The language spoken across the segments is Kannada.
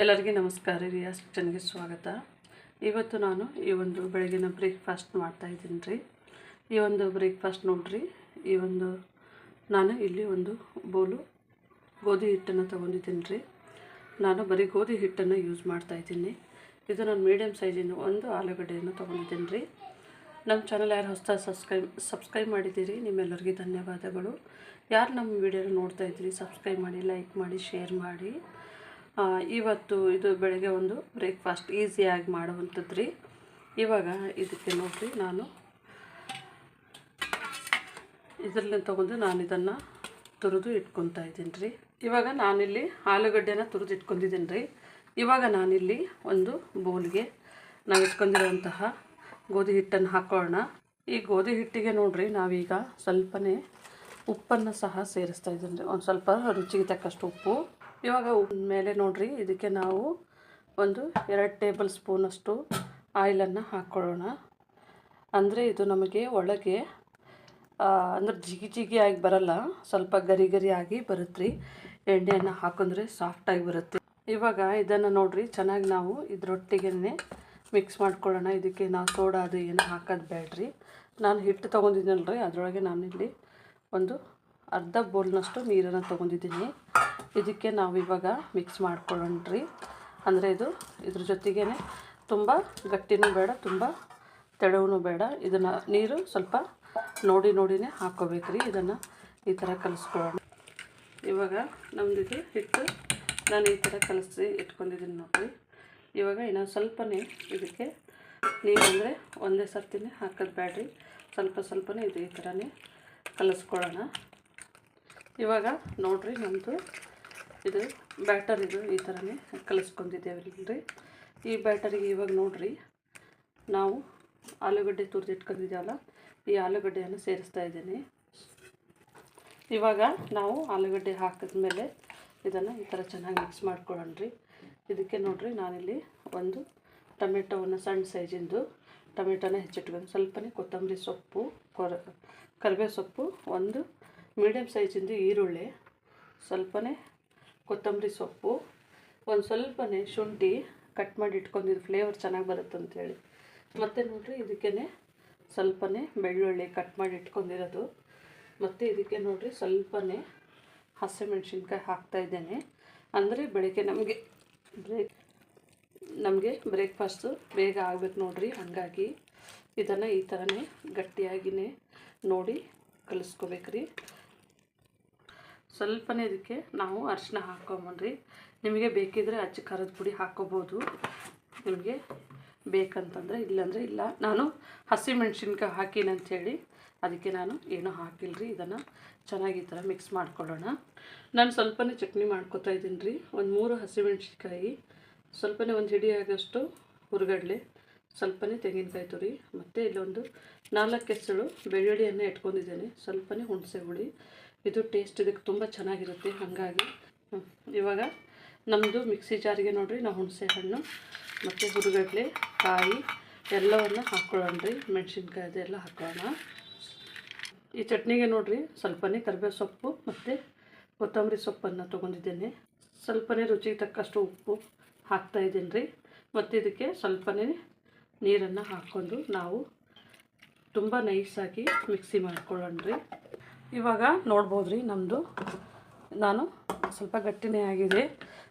ಎಲ್ಲರಿಗೂ ನಮಸ್ಕಾರ. ರಿಯಾಸ್ ಕಿಚನ್ಗೆ ಸ್ವಾಗತ. ಇವತ್ತು ನಾನು ಈ ಒಂದು ಬೆಳಗಿನ ಬ್ರೇಕ್ಫಾಸ್ಟ್ ಮಾಡ್ತಾಯಿದ್ದೀನಿ ರೀ. ಈ ಒಂದು ಬ್ರೇಕ್ಫಾಸ್ಟ್ ನೋಡ್ರಿ, ನಾನು ಇಲ್ಲಿ ಒಂದು ಬೌಲು ಗೋಧಿ ಹಿಟ್ಟನ್ನು ತೊಗೊಂಡಿದ್ದೀನಿ ರೀ. ನಾನು ಬರೀ ಗೋಧಿ ಹಿಟ್ಟನ್ನು ಯೂಸ್ ಮಾಡ್ತಾಯಿದ್ದೀನಿ. ಇದು ನಾನು ಮೀಡಿಯಮ್ ಸೈಜಿನ ಒಂದು ಆಲೂಗಡ್ಡೆಯನ್ನು ತೊಗೊಂಡಿದ್ದೀನಿ ರೀ. ನಮ್ಮ ಚಾನಲ್ ಯಾರು ಹೊಸದಾಗಿ ಸಬ್ಸ್ಕ್ರೈಬ್ ಮಾಡಿದ್ದೀರಿ, ನಿಮ್ಮೆಲ್ಲರಿಗೂ ಧನ್ಯವಾದಗಳು. ಯಾರು ನಮ್ಮ ವಿಡಿಯೋನ ನೋಡ್ತಾಯಿದ್ದೀರಿ ಸಬ್ಸ್ಕ್ರೈಬ್ ಮಾಡಿ, ಲೈಕ್ ಮಾಡಿ, ಶೇರ್ ಮಾಡಿ. ಇವತ್ತು ಇದು ಬೆಳಗ್ಗೆ ಒಂದು ಬ್ರೇಕ್ಫಾಸ್ಟ್ ಈಸಿಯಾಗಿ ಮಾಡುವಂಥದ್ದು ರೀ. ಇವಾಗ ಇದಕ್ಕೆ ನೋಡಿರಿ, ನಾನು ಇದರಲ್ಲಿ ತೊಗೊಂಡು ನಾನು ಇದನ್ನು ತುರಿದು ಇಟ್ಕೊತಾ ಇದ್ದೀನಿ ರೀ. ಇವಾಗ ನಾನಿಲ್ಲಿ ಆಲೂಗಡ್ಡೆನ ತುರಿದು ಇಟ್ಕೊಂಡಿದ್ದೀನಿ ರೀ. ಇವಾಗ ನಾನಿಲ್ಲಿ ಒಂದು ಬೌಲ್ಗೆ ನಾವು ಇಟ್ಕೊಂಡಿರುವಂತಹ ಗೋಧಿ ಹಿಟ್ಟನ್ನು ಹಾಕೋಣ. ಈ ಗೋಧಿ ಹಿಟ್ಟಿಗೆ ನೋಡಿರಿ, ನಾವೀಗ ಸ್ವಲ್ಪನೇ ಉಪ್ಪನ್ನು ಸಹ ಸೇರಿಸ್ತಾ ಇದ್ದೀನಿ ರೀ. ಒಂದು ಸ್ವಲ್ಪ ರುಚಿಗೆ ತಕ್ಕಷ್ಟು ಉಪ್ಪು. ಇವಾಗ ಮೇಲೆ ನೋಡಿರಿ, ಇದಕ್ಕೆ ನಾವು ಒಂದು 2 ಟೇಬಲ್ ಸ್ಪೂನಷ್ಟು ಆಯಿಲನ್ನು ಹಾಕ್ಕೊಳ್ಳೋಣ. ಅಂದರೆ ಇದು ನಮಗೆ ಒಳಗೆ ಅಂದರೆ ಜಿಗಿ ಆಗಿ ಬರಲ್ಲ, ಸ್ವಲ್ಪ ಗರಿ ಆಗಿ ಬರುತ್ತೆ ರೀ. ಎಣ್ಣೆಯನ್ನು ಹಾಕಿದ್ರೆ ಸಾಫ್ಟಾಗಿ ಬರುತ್ತೆ. ಇವಾಗ ಇದನ್ನು ನೋಡಿರಿ, ಚೆನ್ನಾಗಿ ನಾವು ಇದರೊಟ್ಟಿಗೆ ಮಿಕ್ಸ್ ಮಾಡ್ಕೊಳ್ಳೋಣ. ಇದಕ್ಕೆ ನಾವು ಸೋಡಾ ಅದು ಏನು ಹಾಕೋದು ಬೇಡ್ರಿ. ನಾನು ಹಿಟ್ಟು ತೊಗೊಂಡಿದ್ದೀನಲ್ಲ ರೀ, ಅದರೊಳಗೆ ನಾನಿಲ್ಲಿ ಒಂದು ಅರ್ಧ ಬೌಲ್ನಷ್ಟು ನೀರನ್ನು ತೊಗೊಂಡಿದ್ದೀನಿ. ಇದಕ್ಕೆ ನಾವು ಇವಾಗ ಮಿಕ್ಸ್ ಮಾಡ್ಕೊಳ್ಳೋಣ್ರಿ. ಅಂದರೆ ಇದ್ರ ಜೊತೆಗೇ ತುಂಬ ಗಟ್ಟಿನೂ ಬೇಡ, ತುಂಬ ತೆಳುವೂ ಬೇಡ. ಇದನ್ನು ನೀರು ಸ್ವಲ್ಪ ನೋಡಿನೇ ಹಾಕ್ಕೋಬೇಕ್ರಿ. ಇದನ್ನು ಈ ಥರ ಕಲಿಸ್ಕೊಳ್ಳೋಣ. ಇವಾಗ ನಮ್ಮದಿದು ಹಿಟ್ಟು ನಾನು ಈ ಥರ ಕಲಿಸಿ ಇಟ್ಕೊಂಡಿದ್ದೀನಿ ನೋಡಿರಿ. ಇವಾಗ ಇನ್ನೊಂದು ಸ್ವಲ್ಪನೇ ಇದಕ್ಕೆ ನೀರು, ಅಂದರೆ ಒಂದೇ ಸರ್ತಿನೇ ಹಾಕೋದು ಬೇಡ್ರಿ, ಸ್ವಲ್ಪನೇ ಇದು ಈ ಥರನೇ ಕಲಿಸ್ಕೊಳ್ಳೋಣ. ಇವಾಗ ನೋಡಿರಿ, ನಮ್ಮದು ಇದು ಬ್ಯಾಟರ್ ಈ ಥರನೇ ಕಲಿಸ್ಕೊಂಡಿದ್ದೇವಲ್ರಿ. ಈ ಬ್ಯಾಟರಿಗೆ ಇವಾಗ ನೋಡಿರಿ, ನಾವು ಆಲೂಗಡ್ಡೆ ತುರಿದು ಇಟ್ಕೊಂಡಿದ್ದೇವಲ್ಲ, ಈ ಆಲೂಗಡ್ಡೆಯನ್ನು ಸೇರಿಸ್ತಾ ಇದ್ದೀನಿ. ಇವಾಗ ನಾವು ಆಲೂಗಡ್ಡೆ ಹಾಕಿದ್ಮೇಲೆ ಇದನ್ನು ಈ ಥರ ಚೆನ್ನಾಗಿ ಮಿಕ್ಸ್ ಮಾಡ್ಕೊಳ್ಳೋಣ ರೀ. ಇದಕ್ಕೆ ನೋಡಿರಿ, ನಾನಿಲ್ಲಿ ಒಂದು ಟೊಮೆಟೊವನ್ನು ಸಣ್ಣ ಸೈಜಿಂದು ಟೊಮೆಟೊನ ಹೆಚ್ಚಿಟ್ಕೊಂಡು, ಸ್ವಲ್ಪನೇ ಕೊತ್ತಂಬರಿ ಸೊಪ್ಪು, ಕರಿಬೇವು ಸೊಪ್ಪು, ಒಂದು ಮೀಡಿಯಮ್ ಸೈಜಿಂದು ಈರುಳ್ಳಿ, ಸ್ವಲ್ಪನೇ ಕೊತ್ತಂಬರಿ ಸೊಪ್ಪು, ಒಂದು ಸ್ವಲ್ಪನೇ ಶುಂಠಿ ಕಟ್ ಮಾಡಿ ಇಟ್ಕೊಂಡಿದ್ದು ಫ್ಲೇವರ್ ಚೆನ್ನಾಗಿ ಬರುತ್ತೆ ಅಂಥೇಳಿ. ಮತ್ತು ನೋಡಿರಿ, ಇದಕ್ಕೇ ಸ್ವಲ್ಪನೇ ಬೆಳ್ಳುಳ್ಳಿ ಕಟ್ ಮಾಡಿ ಇಟ್ಕೊಂಡಿರೋದು. ಮತ್ತು ಇದಕ್ಕೆ ನೋಡಿರಿ, ಸ್ವಲ್ಪನೇ ಹಸಿಮೆಣ್ಸಿನ್ಕಾಯಿ ಹಾಕ್ತಾಯಿದ್ದೇನೆ. ಅಂದರೆ ಬೆಳಗ್ಗೆ ನಮಗೆ ಬ್ರೇಕ್ಫಾಸ್ಟು ಬೇಗ ಆಗಬೇಕು ನೋಡಿರಿ. ಹಾಗಾಗಿ ಇದನ್ನು ಈ ಥರನೇ ಗಟ್ಟಿಯಾಗಿಯೇ ನೋಡಿ ಕಲಿಸ್ಕೋಬೇಕ್ರಿ. ಸ್ವಲ್ಪನೇ ಇದಕ್ಕೆ ನಾವು ಅರಿಶಿನ ಹಾಕ್ಕೊಂಬನ್ರಿ. ನಿಮಗೆ ಬೇಕಿದ್ದರೆ ಅಚ್ಚ ಖಾರದ ಪುಡಿ ಹಾಕ್ಕೋಬೋದು, ನಿಮಗೆ ಬೇಕಂತಂದರೆ. ಇಲ್ಲಾಂದರೆ ಇಲ್ಲ. ನಾನು ಹಸಿಮೆಣ್ಸಿನ್ಕಾಯಿ ಹಾಕಿನಂಥೇಳಿ ಅದಕ್ಕೆ ನಾನು ಏನೂ ಹಾಕಿಲ್ಲರಿ. ಇದನ್ನು ಚೆನ್ನಾಗಿ ಈ ಥರ ಮಿಕ್ಸ್ ಮಾಡ್ಕೊಳ್ಳೋಣ. ನಾನು ಸ್ವಲ್ಪನೇ ಚಟ್ನಿ ಮಾಡ್ಕೊತಾ ಇದ್ದೀನಿ ರೀ. ಒಂದು 3 ಹಸಿಮೆಣ್ಸಿನ್ಕಾಯಿ, ಸ್ವಲ್ಪನೇ ಒಂದು ಹಿಡಿಯಾಗಷ್ಟು ಹುರಿಗಡಲೆ, ಸ್ವಲ್ಪನೇ ತೆಂಗಿನಕಾಯಿ ತುರಿ, ಮತ್ತು ಇಲ್ಲೊಂದು 4 ಎಸಳು ಬೆಳ್ಳುಳ್ಳಿಯನ್ನು ಇಟ್ಕೊಂಡಿದ್ದೇನೆ, ಸ್ವಲ್ಪನೇ ಹುಣಸೆ ಹುಳಿ. ಇದು ಟೇಸ್ಟ್ ಇದಕ್ಕೆ ತುಂಬ ಚೆನ್ನಾಗಿರುತ್ತೆ. ಹಾಗಾಗಿ ಇವಾಗ ನಮ್ಮದು ಮಿಕ್ಸಿ ಜಾರಿಗೆ ನೋಡಿರಿ, ನಾವು ಹುಣಸೆ ಹಣ್ಣು ಮತ್ತು ಹುರಿಗಡಲೆ, ಕಾಯಿ ಎಲ್ಲವನ್ನು ಹಾಕ್ಕೊಳ್ಳೋಣ ರೀ. ಮೆಣಸಿನ್ಕಾಯಿ ಅದೆಲ್ಲ ಹಾಕೋಣ. ಈ ಚಟ್ನಿಗೆ ನೋಡಿರಿ, ಸ್ವಲ್ಪನೇ ಕರಿಬೇವು ಸೊಪ್ಪು ಮತ್ತು ಕೊತ್ತಂಬರಿ ಸೊಪ್ಪನ್ನು ತೊಗೊಂಡಿದ್ದೇನೆ. ಸ್ವಲ್ಪನೇ ರುಚಿಗೆ ತಕ್ಕಷ್ಟು ಉಪ್ಪು ಹಾಕ್ತಾಯಿದ್ದೀನಿ ರೀ. ಮತ್ತು ಇದಕ್ಕೆ ಸ್ವಲ್ಪನೇ ನೀರನ್ನು ಹಾಕ್ಕೊಂಡು ನಾವು ತುಂಬ ನೈಸಾಗಿ ಮಿಕ್ಸಿ ಮಾಡ್ಕೊಳ್ಳೋಣ ರೀ. ಇವಾಗ ನೋಡ್ಬೋದು ರೀ, ನಾನು ಸ್ವಲ್ಪ ಗಟ್ಟಿನೇ ಆಗಿದೆ.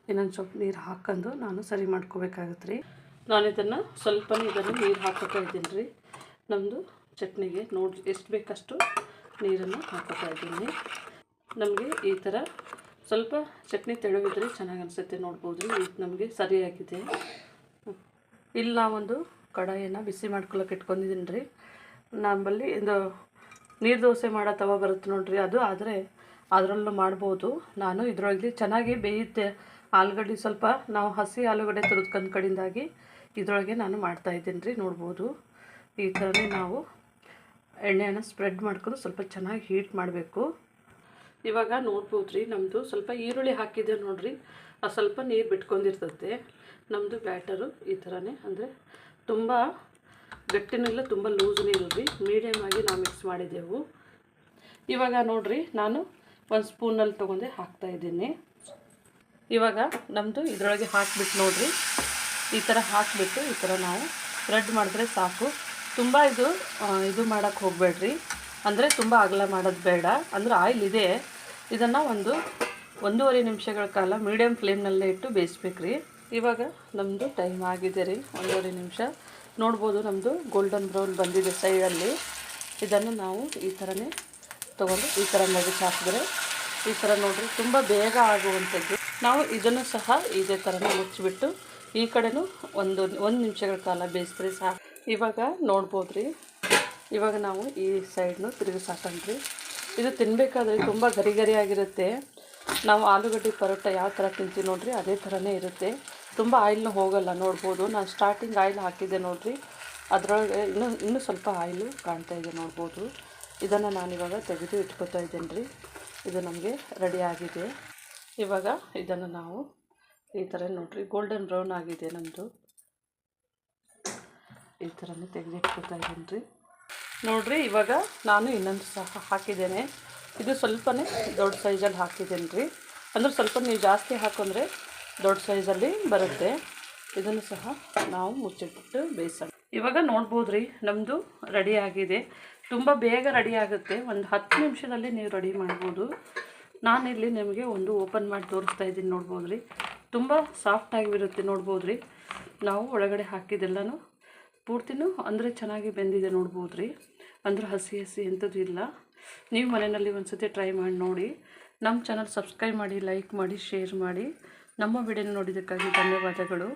ಇನ್ನೊಂದು ಸ್ವಲ್ಪ ನೀರು ಹಾಕ್ಕೊಂಡು ನಾನು ಸರಿ ಮಾಡ್ಕೋಬೇಕಾಗತ್ತೆ ರೀ. ನಾನು ಸ್ವಲ್ಪನೇ ನೀರು ಹಾಕೋತಾ ಇದ್ದೀನಿ ರೀ. ನಮ್ಮದು ಚಟ್ನಿಗೆ ನೋಡಿ ಎಷ್ಟು ಬೇಕಷ್ಟು ನೀರನ್ನು ಹಾಕೋತಾ ಇದ್ದೀನಿ. ನಮಗೆ ಈ ಥರ ಸ್ವಲ್ಪ ಚಟ್ನಿ ತೆಳುವಿದ್ರೆ ಚೆನ್ನಾಗಿ ಅನಿಸುತ್ತೆ. ನೋಡ್ಬೋದು ರೀ, ಇದು ನಮಗೆ ಸರಿಯಾಗಿದೆ. ಇಲ್ಲಿ ನಾವೊಂದು ಕಡಾಯಿಯನ್ನು ಬಿಸಿ ಮಾಡ್ಕೊಳ್ಳೋಕೆ ಇಟ್ಕೊಂಡಿದ್ದೀನಿ ರೀ. ನಮ್ಮಲ್ಲಿ ಇದು ನೀರು ದೋಸೆ ಮಾಡೋ ತವ ಬರುತ್ತೆ ನೋಡಿರಿ, ಅದು ಆದರೆ ಅದರಲ್ಲೂ ಮಾಡ್ಬೋದು. ನಾನು ಇದರೊಳಗೆ ಚೆನ್ನಾಗಿ ಬೇಯುತ್ತೆ ಆಲೂಗಡ್ಡೆ. ಸ್ವಲ್ಪ ನಾವು ಹಸಿ ಆಲೂಗಡ್ಡೆ ತುರಿದ್ಕೊಂಡು ಕಡಿಂದಾಗಿ ಇದರೊಳಗೆ ನಾನು ಮಾಡ್ತಾಯಿದ್ದೀನಿ ರೀ. ನೋಡ್ಬೋದು, ಈ ಥರನೇ ನಾವು ಎಣ್ಣೆಯನ್ನು ಸ್ಪ್ರೆಡ್ ಮಾಡ್ಕೊಂಡು ಸ್ವಲ್ಪ ಚೆನ್ನಾಗಿ ಹೀಟ್ ಮಾಡಬೇಕು. ಇವಾಗ ನೋಡ್ಬೋದು ರೀ, ನಮ್ಮದು ಸ್ವಲ್ಪ ಈರುಳ್ಳಿ ಹಾಕಿದ್ದೆ ನೋಡಿರಿ, ಅದು ಸ್ವಲ್ಪ ನೀರು ಬಿಟ್ಕೊಂಡಿರ್ತದೆ. ನಮ್ಮದು ಬ್ಯಾಟರು ಈ ಥರನೇ, ಅಂದರೆ ತುಂಬ ಗಟ್ಟಿನೂ ಇಲ್ಲ, ತುಂಬ ಲೂಸ್ನೂ ಇಲ್ಲರಿ, ಮೀಡಿಯಮ್ ಆಗಿ ನಾವು ಮಿಕ್ಸ್ ಮಾಡಿದ್ದೆವು. ಇವಾಗ ನೋಡಿರಿ, ನಾನು 1 ಸ್ಪೂನಲ್ಲಿ ತೊಗೊಂಡೆ ಹಾಕ್ತಾಯಿದ್ದೀನಿ. ಇವಾಗ ನಮ್ಮದು ಇದರೊಳಗೆ ಹಾಕಿಬಿಟ್ಟು ನೋಡಿರಿ, ಈ ಥರ ಹಾಕಿಬಿಟ್ಟು ಈ ಥರ ನಾವು ಸ್ಪ್ರೆಡ್ ಮಾಡಿದ್ರೆ ಸಾಕು. ತುಂಬ ಇದು ಮಾಡೋಕ್ಕೆ ಹೋಗಬೇಡ್ರಿ, ಅಂದರೆ ತುಂಬ ಅಗಲ ಮಾಡೋದು ಬೇಡ. ಅಂದರೆ ಆಯಿಲ್ ಇದೆ, ಇದನ್ನು 1-1.5 ನಿಮಿಷಗಳ ಕಾಲ ಮೀಡಿಯಮ್ ಫ್ಲೇಮ್ನಲ್ಲೇ ಇಟ್ಟು ಬೇಯಿಸ್ಬೇಕ್ರಿ. ಇವಾಗ ನಮ್ಮದು ಟೈಮ್ ಆಗಿದೆ ರೀ, 1.5 ನಿಮಿಷ. ನೋಡ್ಬೋದು ನಮ್ಮದು ಗೋಲ್ಡನ್ ಬ್ರೌನ್ ಬಂದಿದೆ ಸೈಡಲ್ಲಿ. ಇದನ್ನು ನಾವು ಈ ಥರನೇ ತೊಗೊಂಡು ಈ ಥರ ಮಗುಚ್ ಹಾಕಿದ್ರೆ ಈ ಥರ ನೋಡಿರಿ ತುಂಬ ಬೇಗ ಆಗುವಂಥದ್ದು. ನಾವು ಇದನ್ನು ಸಹ ಇದೇ ಥರನೇ ಮುಚ್ಚಿಬಿಟ್ಟು ಈ ಕಡೆನೂ 1 ನಿಮಿಷಗಳ ಕಾಲ ಬೇಯಿಸಿದ್ರೆ ಸಾಕು. ಇವಾಗ ನೋಡ್ಬೋದು ರೀ, ಇವಾಗ ನಾವು ಈ ಸೈಡ್ನು ತಿರುಗಿಸಾಕಂಡ್ರಿ. ಇದು ತಿನ್ನಬೇಕಾದ್ರೆ ತುಂಬ ಗರಿಗರಿಯಾಗಿರುತ್ತೆ. ನಾವು ಆಲೂಗಡ್ಡೆ ಪರೋಟ ಯಾವ ಥರ ತಿಂತೀವಿ ನೋಡಿರಿ, ಅದೇ ಥರನೇ ಇರುತ್ತೆ. ತುಂಬ ಆಯಿಲ್ನೂ ಹೋಗಲ್ಲ. ನೋಡ್ಬೋದು ನಾನು ಸ್ಟಾರ್ಟಿಂಗ್ ಆಯಿಲ್ ಹಾಕಿದ್ದೆ ನೋಡಿರಿ, ಅದರೊಳಗೆ ಇನ್ನೂ ಸ್ವಲ್ಪ ಆಯಿಲು ಕಾಣ್ತಾ ಇದೆ ನೋಡ್ಬೋದು. ಇದನ್ನು ನಾನಿವಾಗ ತೆಗೆದು ಇಟ್ಕೊತಾ ಇದ್ದೇನೆ ರೀ. ಇದು ನಮಗೆ ರೆಡಿ ಆಗಿದೆ. ಇವಾಗ ಇದನ್ನು ನಾವು ಈ ಥರ ನೋಡಿರಿ ಗೋಲ್ಡನ್ ಬ್ರೌನ್ ಆಗಿದೆ ನಮ್ಮದು. ಈ ಥರನೇ ತೆಗೆದು ಇಟ್ಕೊತಾ ಇದ್ದೀನಿ ರೀ. ನೋಡಿರಿ ಇವಾಗ ನಾನು ಇನ್ನೊಂದು ಸಹ ಹಾಕಿದ್ದೇನೆ. ಇದು ಸ್ವಲ್ಪನೇ ದೊಡ್ಡ ಸೈಜಲ್ಲಿ ಹಾಕಿದ್ದೇನೆ ರೀ. ಅಂದರೆ ಸ್ವಲ್ಪ ನೀವು ಜಾಸ್ತಿ ಹಾಕೊಂಡ್ರೆ ದೊಡ್ಡ ಸೈಜಲ್ಲಿ ಬರುತ್ತೆ. ಇದನ್ನು ಸಹ ನಾವು ಮುಚ್ಚಿಟ್ಬಿಟ್ಟು ಬೇಯಿಸೋಣ. ಇವಾಗ ನೋಡ್ಬೋದು ರೀ, ನಮ್ಮದು ರೆಡಿ ಆಗಿದೆ. ತುಂಬ ಬೇಗ ರೆಡಿ ಆಗುತ್ತೆ, ಒಂದು 10 ನಿಮಿಷದಲ್ಲಿ ನೀವು ರೆಡಿ ಮಾಡ್ಬೋದು. ನಾನಿಲ್ಲಿ ನಿಮಗೆ ಒಂದು ಓಪನ್ ಮಾಡಿ ತೋರಿಸ್ತಾ ಇದ್ದೀನಿ. ನೋಡ್ಬೋದು ರೀ, ತುಂಬ ಸಾಫ್ಟಾಗಿರುತ್ತೆ. ನೋಡ್ಬೋದು ರೀ, ನಾವು ಒಳಗಡೆ ಹಾಕಿದ್ದೆಲ್ಲನೂ ಪೂರ್ತಿನೂ ಅಂದರೆ ಚೆನ್ನಾಗಿ ಬೆಂದಿದೆ. ನೋಡ್ಬೋದು ರೀ, ಅಂದ್ರೆ ಹಸಿ ಎಂಥದ್ದು ಇಲ್ಲ. ನೀವು ಮನೆಯಲ್ಲಿ ಒಂದು ಸತಿ ಟ್ರೈ ಮಾಡಿ ನೋಡಿ. ನಮ್ಮ ಚಾನಲ್ ಸಬ್ಸ್ಕ್ರೈಬ್ ಮಾಡಿ, ಲೈಕ್ ಮಾಡಿ, ಶೇರ್ ಮಾಡಿ. ನಮ್ಮ ವಿಡಿಯೋನ ನೋಡಿದ್ದಕ್ಕಾಗಿ ಧನ್ಯವಾದಗಳು.